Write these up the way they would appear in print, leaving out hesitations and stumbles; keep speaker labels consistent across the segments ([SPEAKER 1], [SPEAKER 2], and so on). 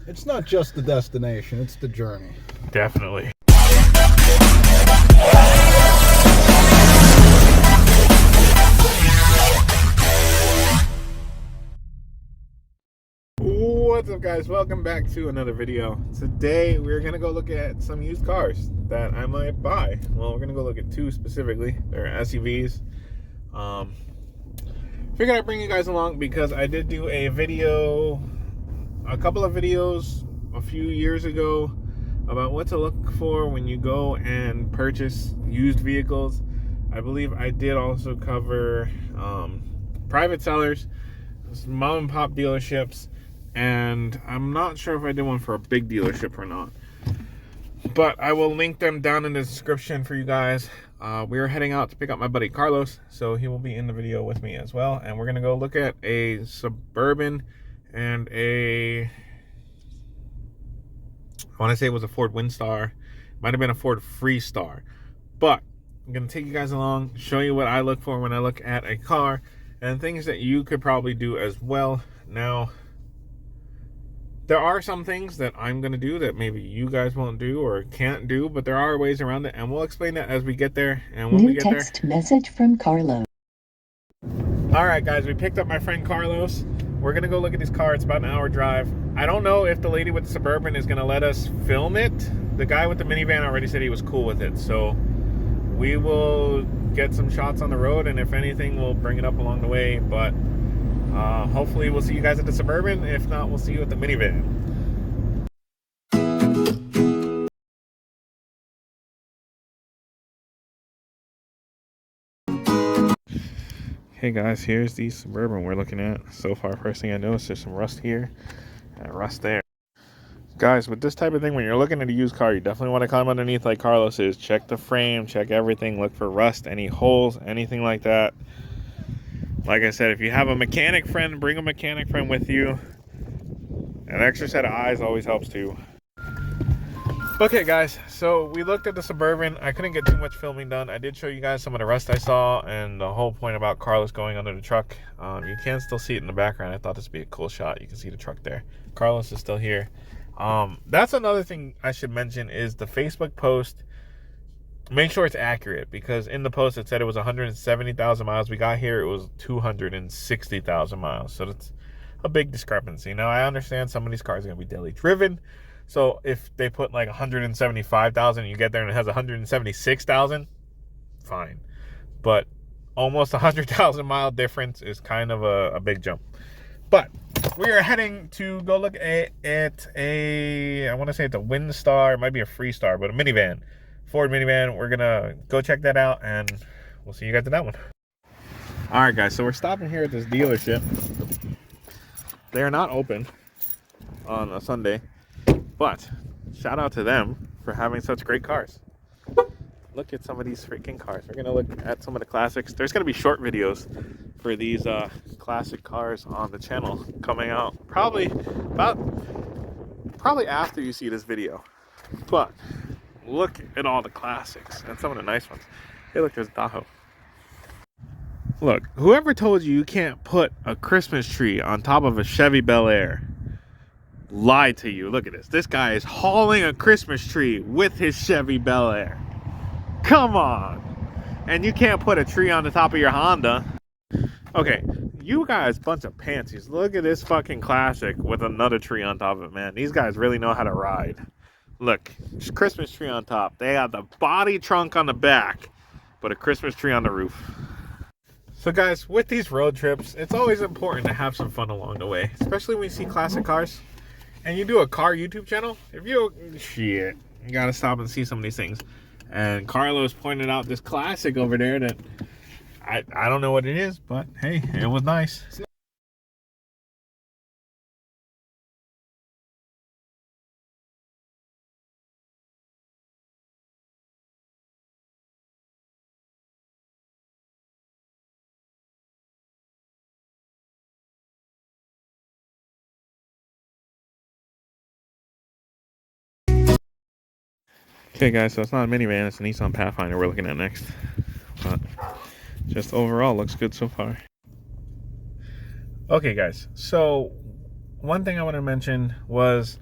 [SPEAKER 1] It's not just the destination, it's the journey.
[SPEAKER 2] Definitely. What's up, guys? Welcome back to another video. Today we're gonna go look at some used cars that I might buy. Well, we're gonna go look at two specifically. They're SUVs. Figured I'd bring you guys along because I did do a couple of videos a few years ago about what to look for when you go and purchase used vehicles. I believe I did also cover private sellers, mom and pop dealerships, and I'm not sure if I did one for a big dealership or not, but I will link them down in the description for you guys. We are heading out to pick up my buddy Carlos, so he will be in the video with me as well, and we're gonna go look at a Suburban and I want to say it was a Ford Windstar, might have been a Ford Freestar, but I'm gonna take you guys along, show you what I look for when I look at a car, and things that you could probably do as well. Now, there are some things that I'm going to do that maybe you guys won't do or can't do, but there are ways around it, and we'll explain that as we get there. And when we get there...
[SPEAKER 3] Text message from Carlos.
[SPEAKER 2] Alright guys, we picked up my friend Carlos. We're going to go look at this car. It's about an hour drive. I don't know if the lady with the Suburban is going to let us film it. The guy with the minivan already said he was cool with it, so we will get some shots on the road, and if anything, we'll bring it up along the way, but hopefully we'll see you guys at the Suburban. If not, we'll see you at the minivan. Hey guys, here's the Suburban we're looking at. So far, first thing I noticed, there's some rust here and rust there. Guys, with this type of thing, when you're looking at a used car, you definitely want to climb underneath like Carlos is. Check the frame, check everything, look for rust, any holes, anything like that. Like I said, if you have a mechanic friend, bring a mechanic friend with you. An extra set of eyes always helps too. Okay guys, so we looked at the Suburban. I couldn't get too much filming done. I did show you guys some of the rust I saw and the whole point about Carlos going under the truck. You can still see it in the background. I thought this would be a cool shot. You can see the truck there. Carlos is still here. That's another thing I should mention is the Facebook post. Make sure it's accurate, because in the post it said it was 170,000 miles. We got here, it was 260,000 miles. So that's a big discrepancy. Now, I understand some of these cars are going to be daily driven. So if they put like 175,000 and you get there and it has 176,000, fine. But almost 100,000 mile difference is kind of a big jump. But we are heading to go look at I want to say it's a Windstar. It might be a Freestar, but a minivan. Ford minivan. We're gonna go check that out, and we'll see you guys at that one. All right, guys, so we're stopping here at this dealership. They are not open on a Sunday, but shout out to them for having such great cars. Look at some of these freaking cars. We're gonna look at some of the classics. There's gonna be short videos for these classic cars on the channel coming out probably after you see this video, but look at all the classics and some of the nice ones. Hey, look, there's Tahoe. Look, whoever told you you can't put a Christmas tree on top of a Chevy Bel Air lied to you. Look at this. This guy is hauling a Christmas tree with his Chevy Bel Air. Come on. And you can't put a tree on the top of your Honda. Okay, you guys, bunch of pansies. Look at this fucking classic with another tree on top of it, man. These guys really know how to ride. Look, just Christmas tree on top. They have the body trunk on the back, but a Christmas tree on the roof. So guys, with these road trips, it's always important to have some fun along the way, especially when you see classic cars and you do a car YouTube channel. If you gotta stop and see some of these things. And Carlos pointed out this classic over there that I don't know what it is, but hey, it was nice. Okay guys, so it's not a minivan, it's a Nissan Pathfinder we're looking at next. But just overall looks good so far. Okay guys, so one thing I want to mention was,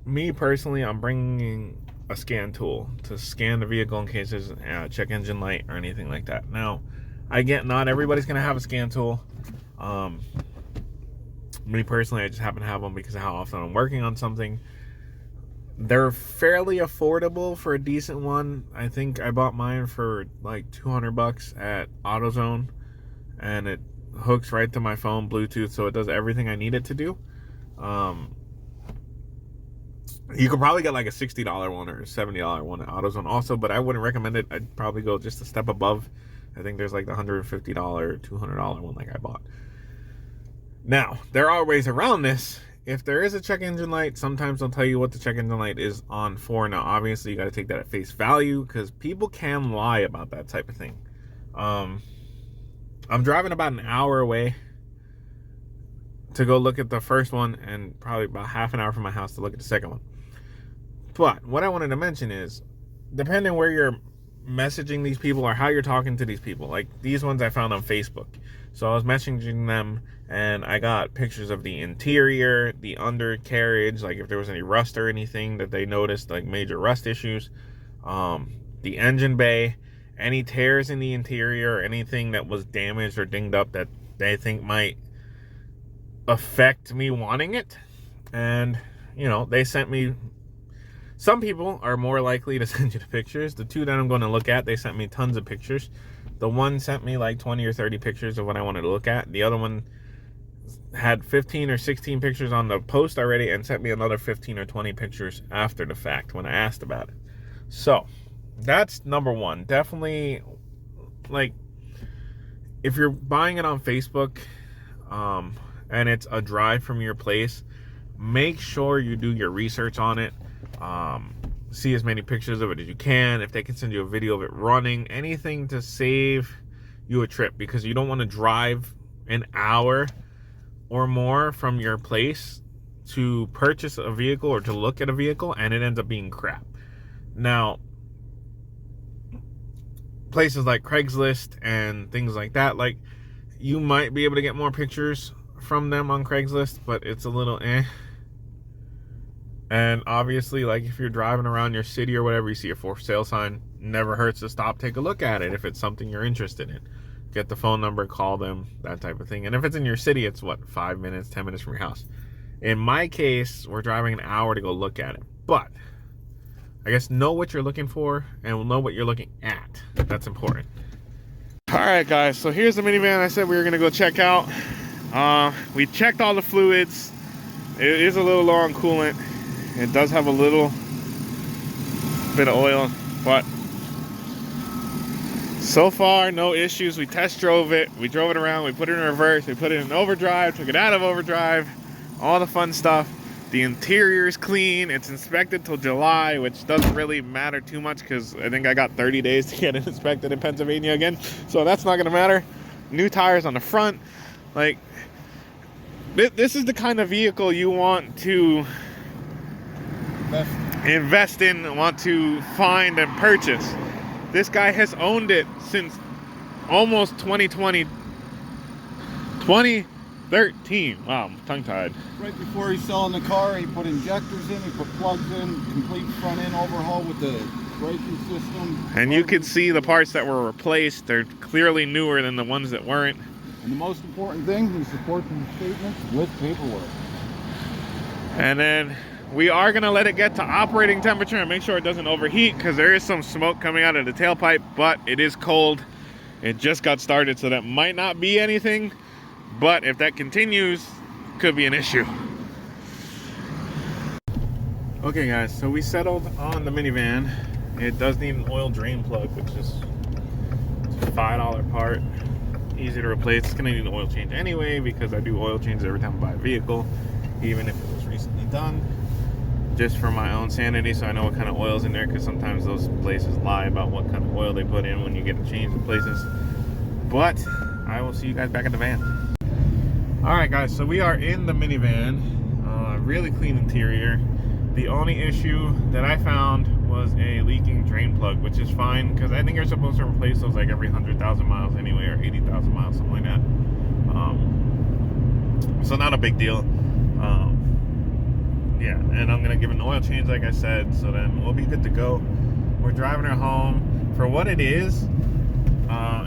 [SPEAKER 2] me personally, I'm bringing a scan tool to scan the vehicle in case there's a check engine light or anything like that. Now, I get not everybody's going to have a scan tool. Me personally, I just happen to have one because of how often I'm working on something. They're fairly affordable for a decent one. I think I bought mine for like $200 at AutoZone, and it hooks right to my phone, Bluetooth, so it does everything I need it to do. You could probably get like a $60 one or a $70 one at AutoZone also, but I wouldn't recommend it. I'd probably go just a step above. I think there's like the $150, $200 one like I bought. Now, there are ways around this. If there is a check engine light, sometimes they'll tell you what the check engine light is on for. Now, obviously, you got to take that at face value because people can lie about that type of thing. I'm driving about an hour away to go look at the first one, and probably about half an hour from my house to look at the second one. But what I wanted to mention is, depending where you're messaging these people or how you're talking to these people, like these ones I found on Facebook. So I was messaging them, and I got pictures of the interior, the undercarriage, like if there was any rust or anything that they noticed, like major rust issues, the engine bay, any tears in the interior, or anything that was damaged or dinged up that they think might affect me wanting it. And, you know, they sent me, some people are more likely to send you the pictures. The two that I'm going to look at, they sent me tons of pictures. The one sent me like 20 or 30 pictures of what I wanted to look at. The other one had 15 or 16 pictures on the post already and sent me another 15 or 20 pictures after the fact when I asked about it. So that's number one. Definitely, like, if you're buying it on Facebook, and it's a drive from your place, make sure you do your research on it. See as many pictures of it as you can. If they can send you a video of it running, anything to save you a trip, because you don't want to drive an hour or more from your place to purchase a vehicle or to look at a vehicle and it ends up being crap. Now, places like Craigslist and things like that, like, you might be able to get more pictures from them on Craigslist, but it's a little And obviously, like, if you're driving around your city or whatever, you see a for sale sign, never hurts to stop, take a look at it if it's something you're interested in. Get the phone number, call them, that type of thing. And if it's in your city, it's what, 5 minutes, 10 minutes from your house. In my case, we're driving an hour to go look at it. But I guess know what you're looking for and we'll know what you're looking at. That's important. All right, guys, so here's the minivan I said we were gonna go check out. We checked all the fluids. It is a little low on coolant. It does have a little bit of oil, but so far no issues. We test drove it, we drove it around, we put it in reverse, we put it in overdrive, took it out of overdrive, all the fun stuff. The interior is clean. It's inspected till July, which doesn't really matter too much because I think I got 30 days to get it inspected in Pennsylvania again, so that's not gonna matter. New tires on the front. Like, this is the kind of vehicle you want to invest in, want to find and purchase. This guy has owned it since almost 2013. Wow, I'm tongue-tied.
[SPEAKER 1] Right before he's selling the car, he put injectors in, he put plugs in, complete front end overhaul with the braking system.
[SPEAKER 2] And you can see the parts that were replaced. They're clearly newer than the ones that weren't.
[SPEAKER 1] And the most important thing, he supports the statements with paperwork.
[SPEAKER 2] And then we are going to let it get to operating temperature and make sure it doesn't overheat, because there is some smoke coming out of the tailpipe, but it is cold. It just got started, so that might not be anything, but if that continues, could be an issue. Okay, guys, so we settled on the minivan. It does need an oil drain plug, which is a $5 part. Easy to replace. It's gonna need an oil change anyway, because I do oil changes every time I buy a vehicle, even if it was recently done, just for my own sanity, so I know what kind of oil's in there, because sometimes those places lie about what kind of oil they put in when you get a change in places. But I will see you guys back in the van. All right, guys, so we are in the minivan. Really clean interior. The only issue that I found was a leaking drain plug, which is fine, because I think you're supposed to replace those like every 100,000 miles anyway, or 80,000 miles, something like that. So not a big deal. yeah, and I'm gonna give it an oil change like I said, so then we'll be good to go. We're driving her home for what it is.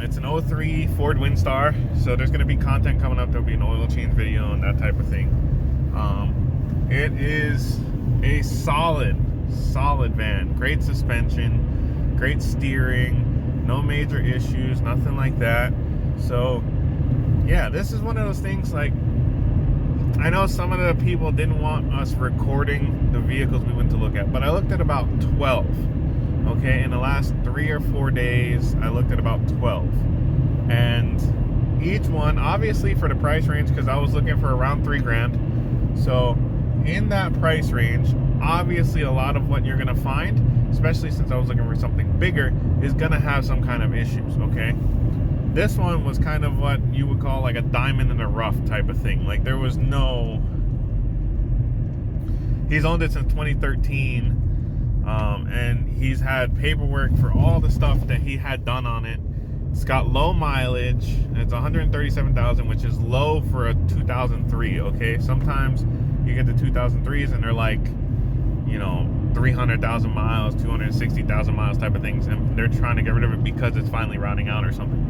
[SPEAKER 2] It's an 03 Ford Windstar, so there's gonna be content coming up. There'll be an oil change video and that type of thing. It is a solid van. Great suspension, great steering, no major issues, nothing like that. So yeah, this is one of those things, like, I know some of the people didn't want us recording the vehicles we went to look at, but I looked at about 12. Okay, in the last 3 or 4 days, I looked at about 12. And each one, obviously for the price range, because I was looking for around $3,000. So in that price range, obviously a lot of what you're gonna find, especially since I was looking for something bigger, is gonna have some kind of issues, okay? This one was kind of what you would call like a diamond in the rough type of thing. Like, there was no... He's owned it since 2013, and he's had paperwork for all the stuff that he had done on it. It's got low mileage. It's 137,000, which is low for a 2003, okay? Sometimes you get the 2003s and they're like, you know, 300,000 miles, 260,000 miles type of things, and they're trying to get rid of it because it's finally routing out or something.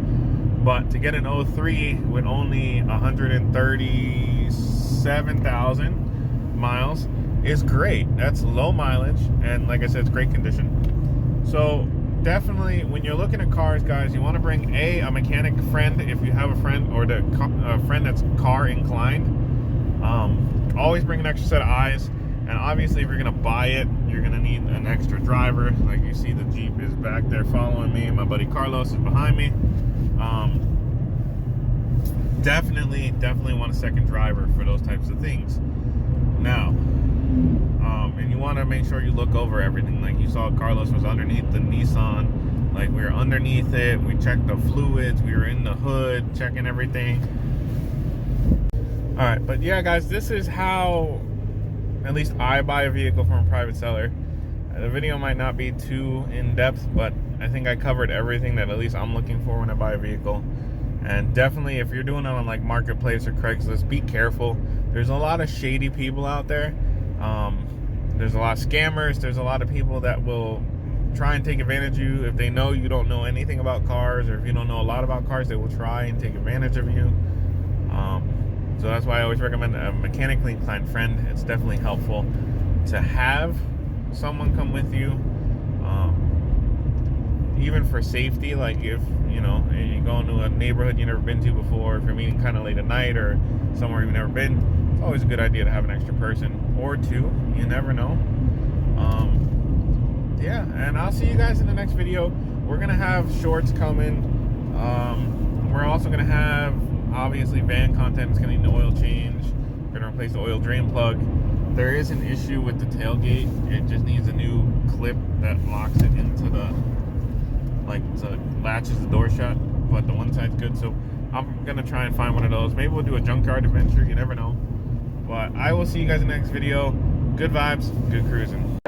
[SPEAKER 2] But to get an 03 with only 137,000 miles is great. That's low mileage, and like I said, it's great condition. So definitely, when you're looking at cars, guys, you want to bring a mechanic friend if you have a friend, or a friend that's car inclined. Always bring an extra set of eyes. And obviously, if you're gonna buy it, you're gonna need an extra driver. Like you see, the Jeep is back there following me, and my buddy Carlos is behind me. Definitely want a second driver for those types of things. Now, and you want to make sure you look over everything. Like you saw, Carlos was underneath the Nissan. Like, we were underneath it. We checked the fluids. We were in the hood checking everything. All right, but yeah, guys, this is how at least I buy a vehicle from a private seller. The video might not be too in-depth, but I think I covered everything that at least I'm looking for when I buy a vehicle. And definitely, if you're doing it on like Marketplace or Craigslist, be careful. There's a lot of shady people out there. There's a lot of scammers. There's a lot of people that will try and take advantage of you. If they know you don't know anything about cars, or if you don't know a lot about cars, they will try and take advantage of you. So that's why I always recommend a mechanically inclined friend. It's definitely helpful to have someone come with you, even for safety. Like, if you know, you go into a neighborhood you've never been to before, if you're meeting kind of late at night or somewhere you've never been, it's always a good idea to have an extra person or two. You never know. Yeah, and I'll see you guys in the next video. We're gonna have shorts coming. We're also gonna have, obviously, van content. Is going to need an oil change. We're going to replace the oil drain plug. There is an issue with the tailgate. It just needs a new clip that locks it into the, like, so it latches the door shut, but the one side's good. So I'm going to try and find one of those. Maybe we'll do a junkyard adventure. You never know. But I will see you guys in the next video. Good vibes, good cruising.